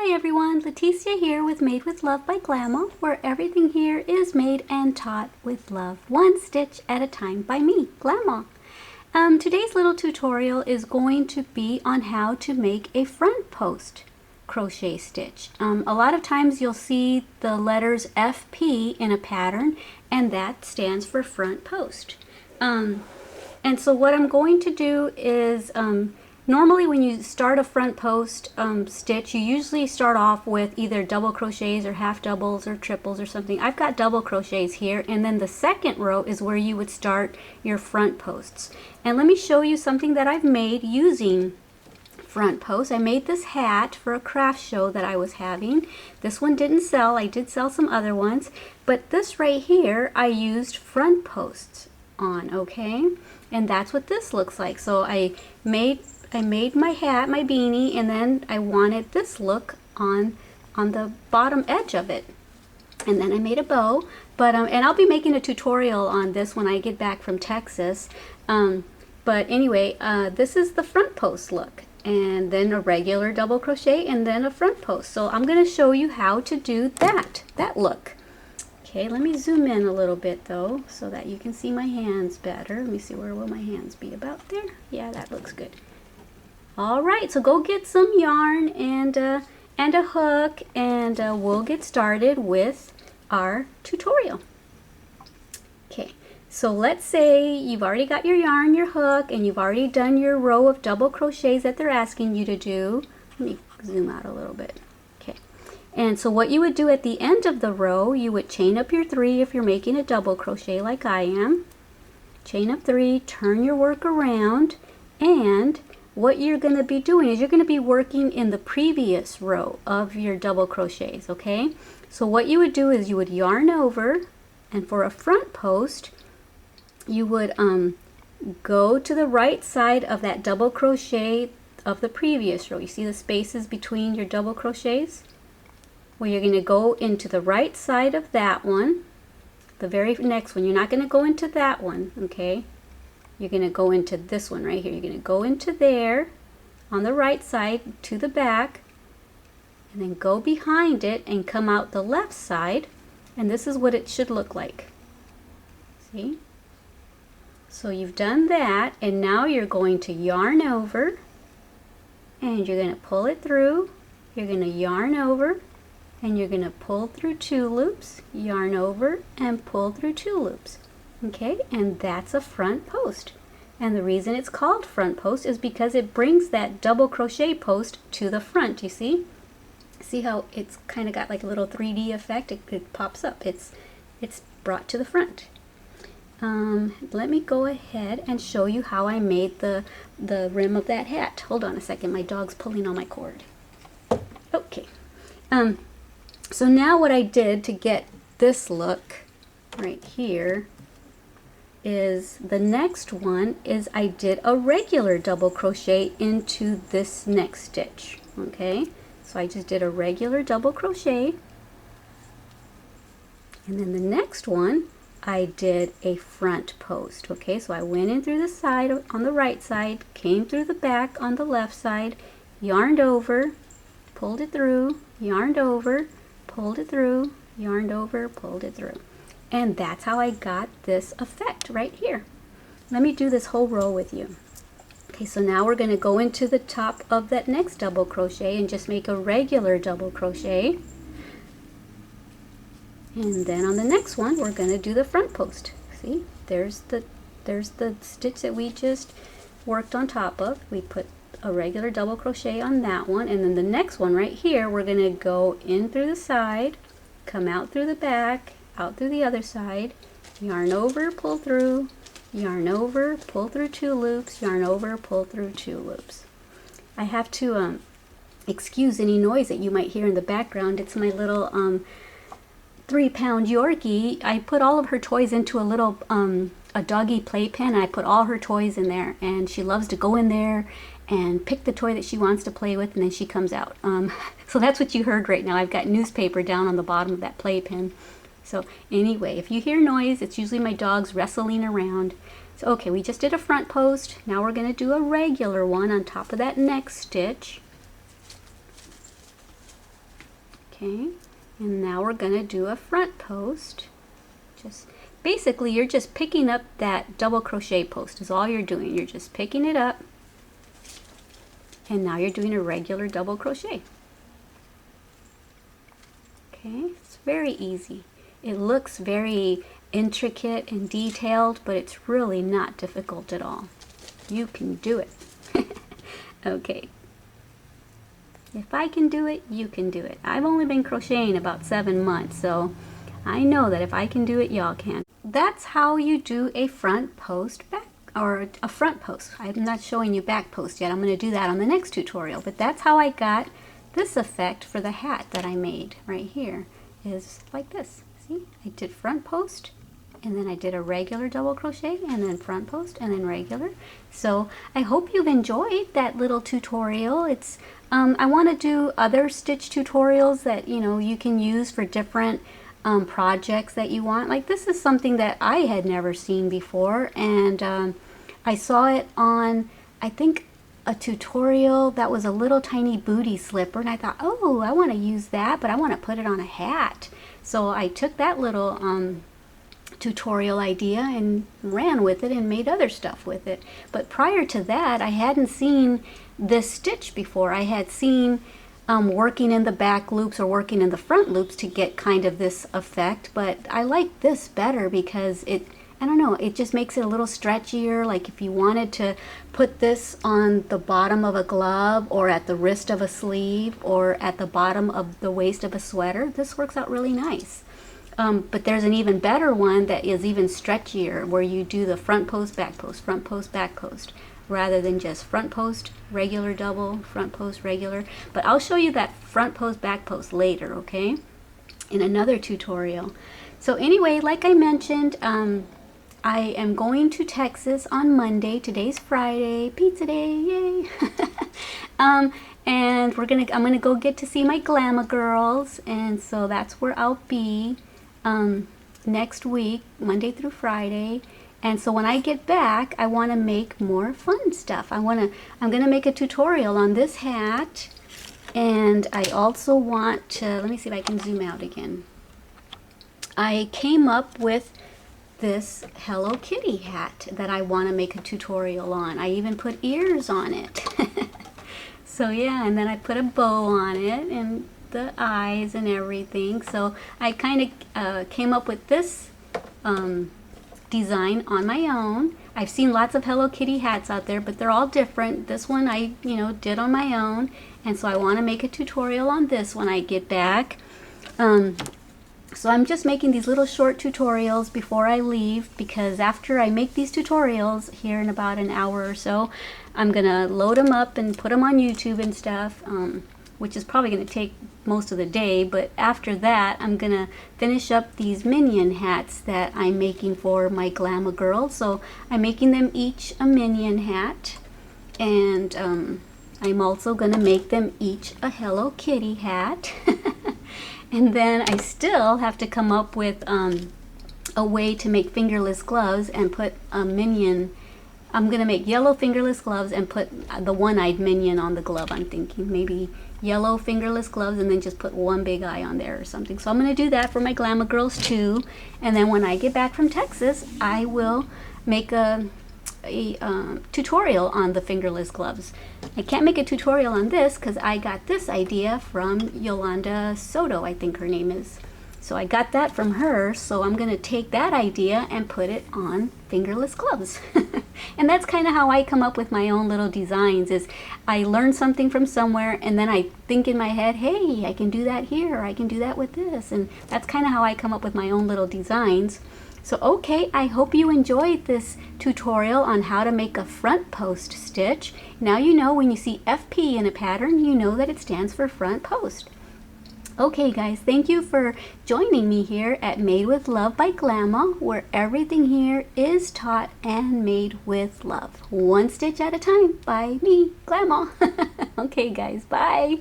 Hi everyone, Leticia here with Made with Love by Glamma, where everything here is made and taught with love, one stitch at a time by me, Glamma. Today's little tutorial is going to be on how to make a front post crochet stitch. A lot of times you'll see the letters FP in a pattern, and that stands for front post. And so what I'm going to do is normally when you start a front post stitch, you usually start off with either double crochets or half doubles or triples or something. I've got double crochets here, and then the second row is where you would start your front posts. And let me show you something that I've made using front posts. I made this hat for a craft show that I was having. This one didn't sell. I did sell some other ones, but this right here I used front posts on, okay? And that's what this looks like. So I made my hat, my beanie, and then I wanted this look on the bottom edge of it. And then I made a bow, but and I'll be making a tutorial on this when I get back from Texas. But anyway, this is the front post look, and then a regular double crochet, and then a front post. So I'm going to show you how to do that look. Okay, let me zoom in a little bit though, so that you can see my hands better. Let me see, where will my hands be? About there? Yeah, that looks good. All right, so go get some yarn and a hook, and we'll get started with our tutorial. Okay, so let's say you've already got your yarn, your hook, and you've already done your row of double crochets that they're asking you to do. Let me zoom out a little bit. Okay, and so what you would do at the end of the row, you would chain up your 3 if you're making a double crochet like I am. Chain up 3, turn your work around, and what you're going to be doing is you're going to be working in the previous row of your double crochets, okay? So what you would do is you would yarn over, and for a front post, you would go to the right side of that double crochet of the previous row. You see the spaces between your double crochets? Well, you're going to go into the right side of that one, the very next one. You're not going to go into that one, okay? You're going to go into this one right here. You're going to go into there on the right side to the back, and then go behind it and come out the left side, and this is what it should look like. See? So you've done that, and now you're going to yarn over, and you're going to pull it through. You're going to yarn over, and you're going to pull through 2 loops, yarn over, and pull through 2 loops. Okay, and that's a front post. And the reason it's called front post is because it brings that double crochet post to the front. You see? See how it's kind of got like a little 3D effect? It pops up. It's brought to the front. Let me go ahead and show you how I made the rim of that hat. Hold on a second. My dog's pulling on my cord. Okay. So now what I did to get this look right here is the next one is I did a regular double crochet into this next stitch. Okay, so I just did a regular double crochet, and then the next one I did a front post. Okay, so I went in through the side on the right side, came through the back on the left side, yarned over, pulled it through, yarned over, pulled it through, yarned over, pulled it through. And that's how I got this effect right here. Let me do this whole row with you. Okay, so now we're going to go into the top of that next double crochet and just make a regular double crochet. And then on the next one, we're going to do the front post. See, there's the stitch that we just worked on top of. We put a regular double crochet on that one, and then the next one right here, we're going to go in through the side, come out through the back, out through the other side, yarn over, pull through, yarn over, pull through 2 loops, yarn over, pull through 2 loops. I have to excuse any noise that you might hear in the background. It's my little 3-pound Yorkie. I put all of her toys into a little a doggy playpen, and I put all her toys in there, and she loves to go in there and pick the toy that she wants to play with, and then she comes out. So that's what you heard right now. I've got newspaper down on the bottom of that playpen. So anyway, if you hear noise, it's usually my dogs wrestling around. So okay, we just did a front post. Now we're going to do a regular one on top of that next stitch. Okay, and now we're gonna do a front post. Just basically you're just picking up that double crochet post is all you're doing. You're just picking it up, and now you're doing a regular double crochet. Okay, it's very easy. It looks very intricate and detailed, but it's really not difficult at all. You can do it. Okay. If I can do it, you can do it. I've only been crocheting about 7 months, so I know that if I can do it, y'all can. That's how you do a front post back, or a front post. I'm not showing you back post yet. I'm going to do that on the next tutorial, but that's how I got this effect for the hat that I made right here. Is like this. See, I did front post, and then I did a regular double crochet, and then front post, and then regular. So I hope you've enjoyed that little tutorial. It's I want to do other stitch tutorials that you can use for different projects that you want. Like this is something that I had never seen before, and I saw it on, I think, a tutorial that was a little tiny booty slipper, and I thought, oh, I want to use that, but I want to put it on a hat. So I took that little tutorial idea and ran with it and made other stuff with it. But prior to that, I hadn't seen this stitch before. I had seen working in the back loops or working in the front loops to get kind of this effect, but I like this better because I don't know, it just makes it a little stretchier. Like if you wanted to put this on the bottom of a glove, or at the wrist of a sleeve, or at the bottom of the waist of a sweater, this works out really nice. But there's an even better one that is even stretchier, where you do the front post, back post, front post, back post, rather than just front post, regular double, front post, regular. But I'll show you that front post, back post later, okay, in another tutorial. So anyway, like I mentioned, I am going to Texas on Monday. Today's Friday, pizza day, yay! And I'm gonna go get to see my Glamour girls, and so that's where I'll be next week, Monday through Friday. And so when I get back, I want to make more fun stuff. I'm gonna make a tutorial on this hat, and I also want to, let me see if I can zoom out again. I came up with this Hello Kitty hat that I want to make a tutorial on. I even put ears on it. So yeah, and then I put a bow on it and the eyes and everything. So I kind of came up with this design on my own. I've seen lots of Hello Kitty hats out there, but they're all different. This one I did on my own, and so I want to make a tutorial on this when I get back. So I'm just making these little short tutorials before I leave, because after I make these tutorials here in about an hour or so, I'm gonna load them up and put them on YouTube and stuff, which is probably gonna take most of the day. But after that, I'm gonna finish up these minion hats that I'm making for my Glamour girls. So I'm making them each a minion hat, and I'm also gonna make them each a Hello Kitty hat. And then I still have to come up with a way to make fingerless gloves and put a minion. I'm going to make yellow fingerless gloves and put the one-eyed minion on the glove. I'm thinking maybe yellow fingerless gloves and then just put one big eye on there or something. So I'm going to do that for my Glamour girls too. And then when I get back from Texas, I will make a tutorial on the fingerless gloves. I can't make a tutorial on this because I got this idea from Yolanda Soto, I think her name is. So I got that from her, so I'm going to take that idea and put it on fingerless gloves. And that's kind of how I come up with my own little designs, is I learn something from somewhere and then I think in my head, hey, I can do that here, or I can do that with this. And that's kind of how I come up with my own little designs. So okay, I hope you enjoyed this tutorial on how to make a front post stitch. Now you know when you see FP in a pattern, you know that it stands for front post. Okay guys, thank you for joining me here at Made with Love by Glamour, where everything here is taught and made with love. One stitch at a time by me, Glamour. Okay guys, bye.